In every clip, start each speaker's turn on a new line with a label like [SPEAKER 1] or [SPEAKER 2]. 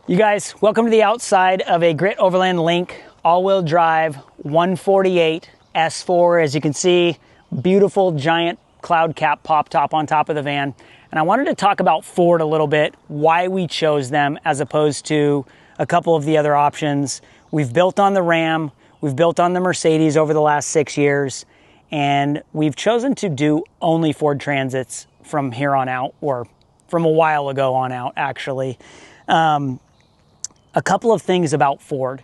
[SPEAKER 1] You guys, welcome to the outside of a Grit Overland Link all-wheel drive 148 S4. As you can see, beautiful giant cloud cap pop top on top of the van. And I wanted to talk about Ford a little bit, why we chose them as opposed to a couple of the other options. We've built on the Ram, we've built on the Mercedes over the last 6 years, and we've chosen to do only Ford Transits from here on out, or from a while ago on out, actually. A couple of things about Ford.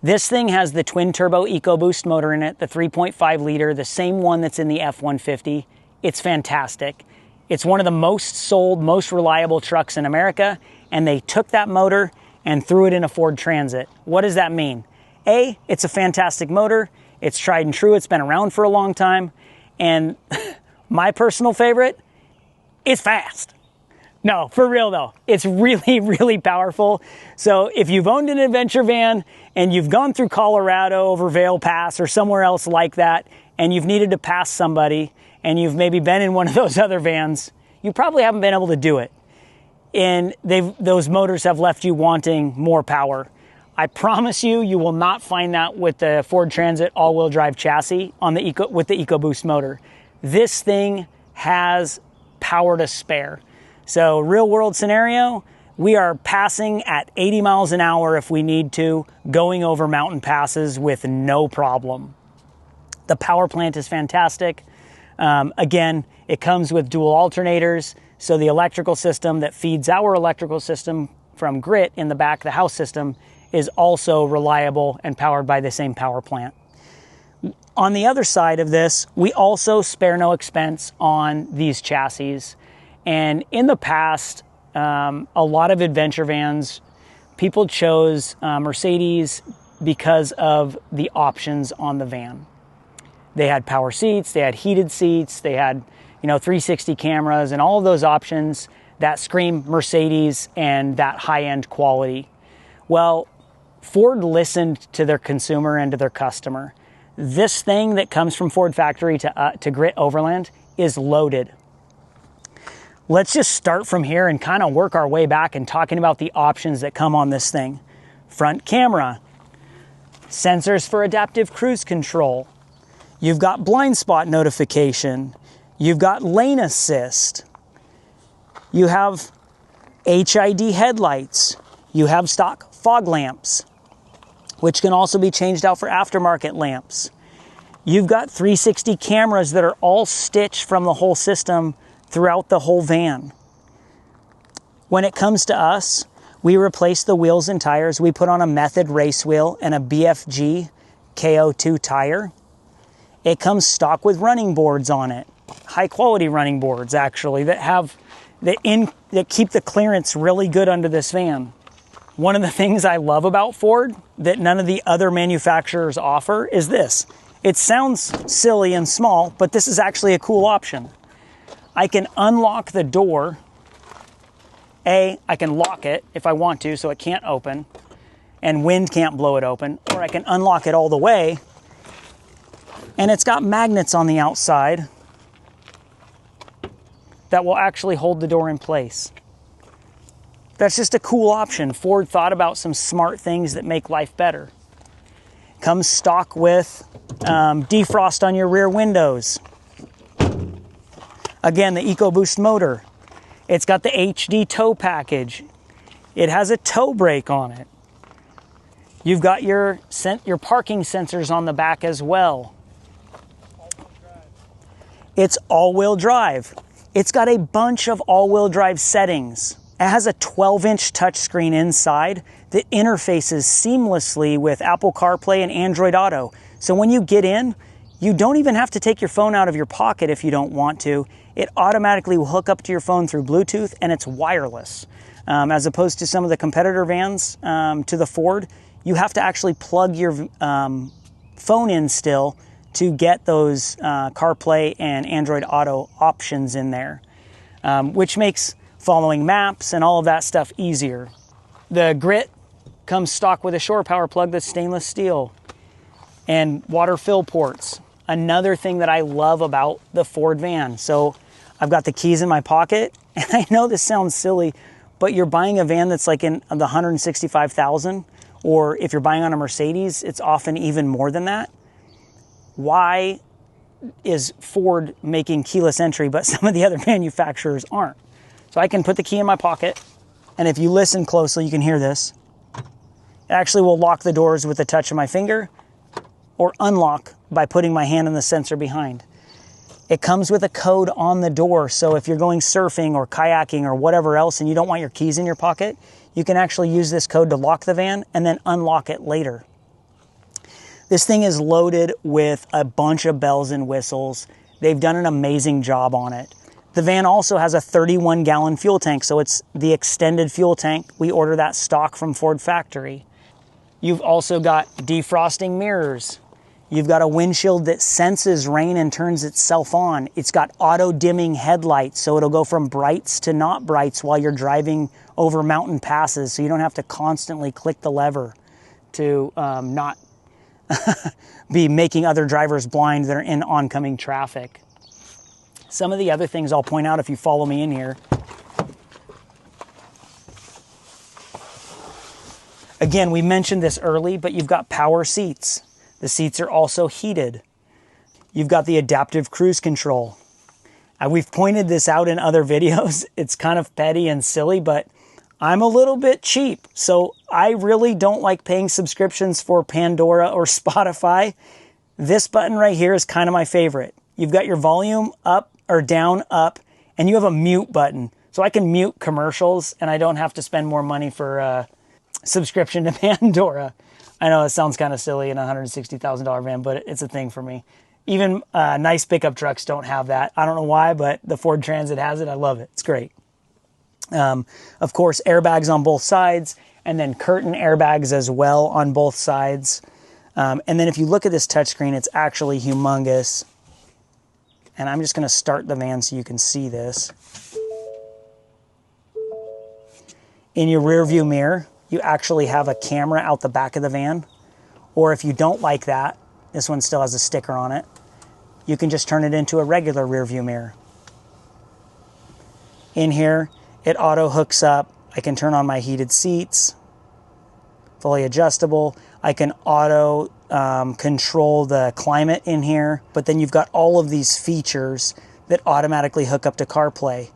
[SPEAKER 1] This thing has the Twin Turbo EcoBoost motor in it, the 3.5 liter, the same one that's in the F-150. It's fantastic. It's one of the most sold, most reliable trucks in America, and they took that motor and threw it in a Ford Transit. What does that mean? A, it's a fantastic motor. It's tried and true. It's been around for a long time. And my personal favorite, it's fast. No, for real though, it's really, really powerful. So if you've owned an adventure van and you've gone through Colorado over Vail Pass or somewhere else like that, and you've needed to pass somebody, and you've maybe been in one of those other vans, you probably haven't been able to do it. And those motors have left you wanting more power. I promise you, you will not find that with the Ford Transit all-wheel drive chassis with the EcoBoost motor. This thing has power to spare. So real world scenario, we are passing at 80 miles an hour if we need to, going over mountain passes with no problem. The power plant is fantastic. Again, it comes with dual alternators. So the electrical system that feeds our electrical system from Grit in the back, the house system, is also reliable and powered by the same power plant. On the other side of this, we also spare no expense on these chassis. And in the past, a lot of adventure vans, people chose Mercedes because of the options on the van. They had power seats, they had heated seats, they had 360 cameras, and all of those options that scream Mercedes and that high-end quality. Well, Ford listened to their consumer and to their customer. This thing that comes from Ford factory to Grit Overland is loaded. Let's just start from here and kind of work our way back and talking about the options that come on this thing. Front camera, sensors for adaptive cruise control. You've got blind spot notification. You've got lane assist. You have HID headlights. You have stock fog lamps, which can also be changed out for aftermarket lamps. You've got 360 cameras that are all stitched from the whole system throughout the whole van. When it comes to us, we replace the wheels and tires. We put on a Method race wheel and a BFG KO2 tire. It comes stock with running boards on it. High quality running boards, actually, that keep the clearance really good under this van. One of the things I love about Ford that none of the other manufacturers offer is this. It sounds silly and small, but this is actually a cool option. I can unlock the door. I can lock it if I want to so it can't open and wind can't blow it open, or I can unlock it all the way, and it's got magnets on the outside that will actually hold the door in place. That's just a cool option. Ford thought about some smart things that make life better. Comes stock with defrost on your rear windows. Again, the EcoBoost motor. It's got the HD tow package. It has a tow brake on it. You've got your parking sensors on the back as well. It's all-wheel drive. It's got a bunch of all-wheel drive settings. It has a 12-inch touchscreen inside that interfaces seamlessly with Apple CarPlay and Android Auto. So when you get in, you don't even have to take your phone out of your pocket if you don't want to. It automatically will hook up to your phone through Bluetooth, and it's wireless. As opposed to some of the competitor vans to the Ford, you have to actually plug your phone in still to get those CarPlay and Android Auto options in there, which makes following maps and all of that stuff easier. The Grit comes stock with a shore power plug that's stainless steel and water fill ports. Another thing that I love about the Ford van. So I've got the keys in my pocket, and I know this sounds silly, but you're buying a van that's like in the 165,000, or if you're buying on a Mercedes, it's often even more than that. Why is Ford making keyless entry, but some of the other manufacturers aren't? So I can put the key in my pocket, and if you listen closely, you can hear this. It actually will lock the doors with the touch of my finger, or unlock by putting my hand on the sensor behind. It comes with a code on the door, so if you're going surfing or kayaking or whatever else and you don't want your keys in your pocket, you can actually use this code to lock the van and then unlock it later. This thing is loaded with a bunch of bells and whistles. They've done an amazing job on it. The van also has a 31-gallon fuel tank, so it's the extended fuel tank. We order that stock from Ford factory. You've also got defrosting mirrors. You've got a windshield that senses rain and turns itself on. It's got auto-dimming headlights, so it'll go from brights to not brights while you're driving over mountain passes, so you don't have to constantly click the lever to not be making other drivers blind that are in oncoming traffic. Some of the other things I'll point out if you follow me in here. Again, we mentioned this early, but you've got power seats. The seats are also heated. You've got the adaptive cruise control. We've pointed this out in other videos. It's kind of petty and silly, but I'm a little bit cheap. So I really don't like paying subscriptions for Pandora or Spotify. This button right here is kind of my favorite. You've got your volume up or down, up, and you have a mute button. So I can mute commercials and I don't have to spend more money for subscription to Pandora. I know it sounds kind of silly in a $160,000 van, but it's a thing for me. Even nice pickup trucks don't have that. I don't know why, but the Ford Transit has it. I love it. It's great. Of course, airbags on both sides, and then curtain airbags as well on both sides. And then if you look at this touchscreen, it's actually humongous. And I'm just going to start the van so you can see this. In your rear view mirror, you actually have a camera out the back of the van. Or if you don't like that, this one still has a sticker on it, you can just turn it into a regular rear view mirror. In here, it auto hooks up. I can turn on my heated seats, fully adjustable. I can auto control the climate in here, but then you've got all of these features that automatically hook up to CarPlay.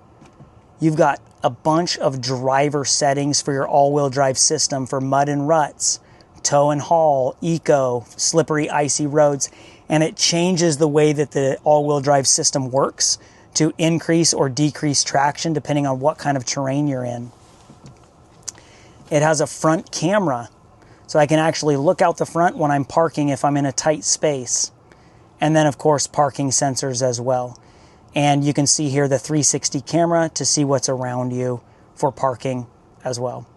[SPEAKER 1] You've got a bunch of driver settings for your all-wheel drive system for mud and ruts, tow and haul, eco, slippery, icy roads, and it changes the way that the all-wheel drive system works to increase or decrease traction depending on what kind of terrain you're in. It has a front camera, so I can actually look out the front when I'm parking if I'm in a tight space. And then, of course, parking sensors as well. And you can see here the 360 camera to see what's around you for parking as well.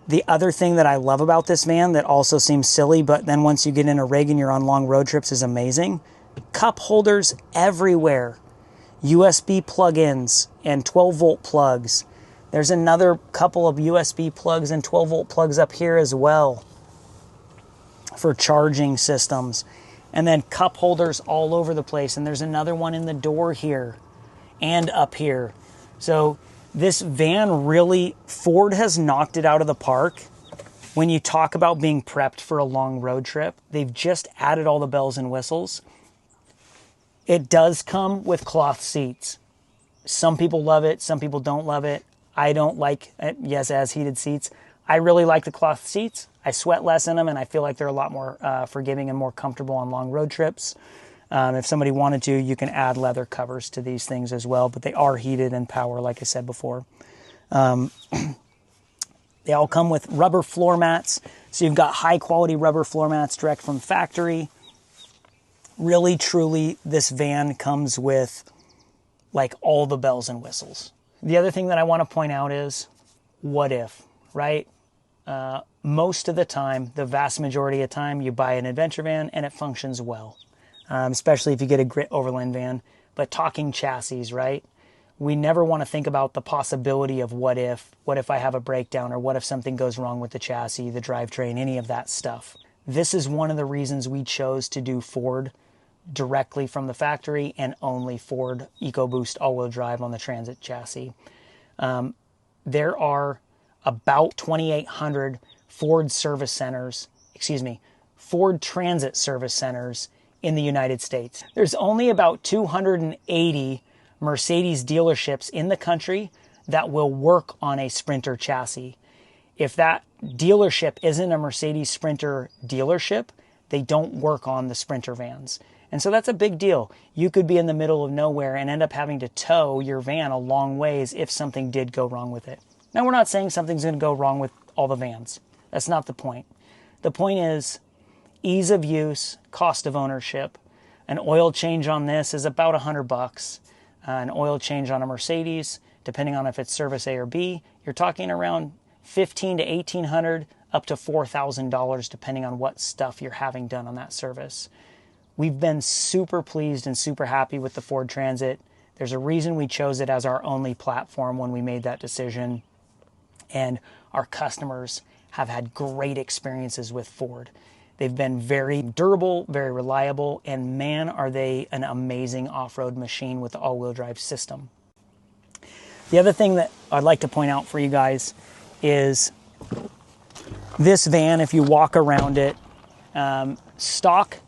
[SPEAKER 1] The other thing that I love about this van that also seems silly, but then once you get in a rig and you're on long road trips is amazing. Cup holders everywhere. USB plug-ins and 12-volt plugs. There's another couple of USB plugs and 12-volt plugs up here as well for charging systems. And then cup holders all over the place. And there's another one in the door here and up here. So this van really, Ford has knocked it out of the park. When you talk about being prepped for a long road trip, they've just added all the bells and whistles. It does come with cloth seats. Some people love it. Some people don't love it. I don't like it. Yes, it has heated seats. I really like the cloth seats. I sweat less in them, and I feel like they're a lot more forgiving and more comfortable on long road trips. If somebody wanted to, you can add leather covers to these things as well, but they are heated and power, like I said before. They all come with rubber floor mats, so you've got high-quality rubber floor mats direct from factory. Really, truly, this van comes with like all the bells and whistles. The other thing that I want to point out is, what if, right? Most of the time, the vast majority of the time, you buy an adventure van and it functions well, especially if you get a grit Overland van. But talking chassis, right? We never want to think about the possibility of what if I have a breakdown, or what if something goes wrong with the chassis, the drivetrain, any of that stuff. This is one of the reasons we chose to do Ford directly from the factory and only Ford EcoBoost all-wheel drive on the Transit chassis. There are about 2,800 Ford Transit service centers in the United States. There's only about 280 Mercedes dealerships in the country that will work on a Sprinter chassis. If that dealership isn't a Mercedes Sprinter dealership, they don't work on the Sprinter vans. And so that's a big deal. You could be in the middle of nowhere and end up having to tow your van a long ways if something did go wrong with it. Now, we're not saying something's going to go wrong with all the vans. That's not the point. The point is ease of use, cost of ownership. An oil change on this is about $100. An oil change on a Mercedes, depending on if it's service A or B, you're talking around $1,500 to $1,800 up to $4,000, depending on what stuff you're having done on that service. We've been super pleased and super happy with the Ford Transit. There's a reason we chose it as our only platform when we made that decision. And our customers have had great experiences with Ford. They've been very durable, very reliable, and man, are they an amazing off-road machine with the all-wheel drive system. The other thing that I'd like to point out for you guys is this van, if you walk around it, stock,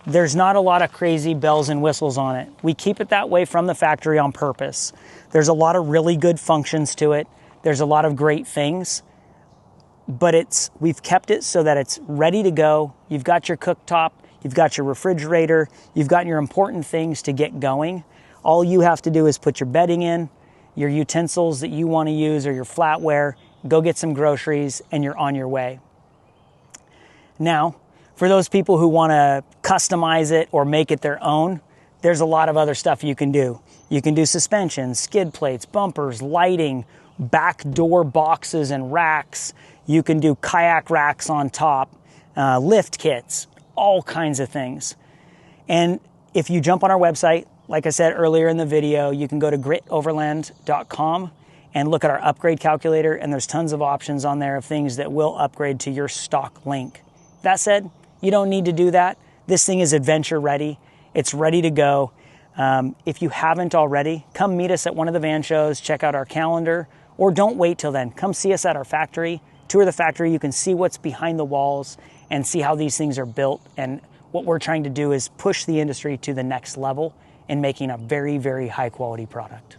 [SPEAKER 1] there's not a lot of crazy bells and whistles on it. We keep it that way from the factory on purpose. There's a lot of really good functions to it. There's a lot of great things, but we've kept it so that it's ready to go. You've got your cooktop, you've got your refrigerator, you've got your important things to get going. All you have to do is put your bedding in, your utensils that you want to use or your flatware, go get some groceries, and you're on your way. Now, for those people who want to customize it or make it their own, there's a lot of other stuff you can do. You can do suspension, skid plates, bumpers, lighting, back door boxes and racks. You can do kayak racks on top, lift kits, all kinds of things. And if you jump on our website, like I said earlier in the video, you can go to gritoverland.com and look at our upgrade calculator, and there's tons of options on there of things that will upgrade to your stock link. That said, you don't need to do that. This thing is adventure ready. It's ready to go. If you haven't already, come meet us at one of the van shows, check out our calendar, or don't wait till then. Come see us at our factory, tour the factory. You can see what's behind the walls and see how these things are built. And what we're trying to do is push the industry to the next level in making a very, very high quality product.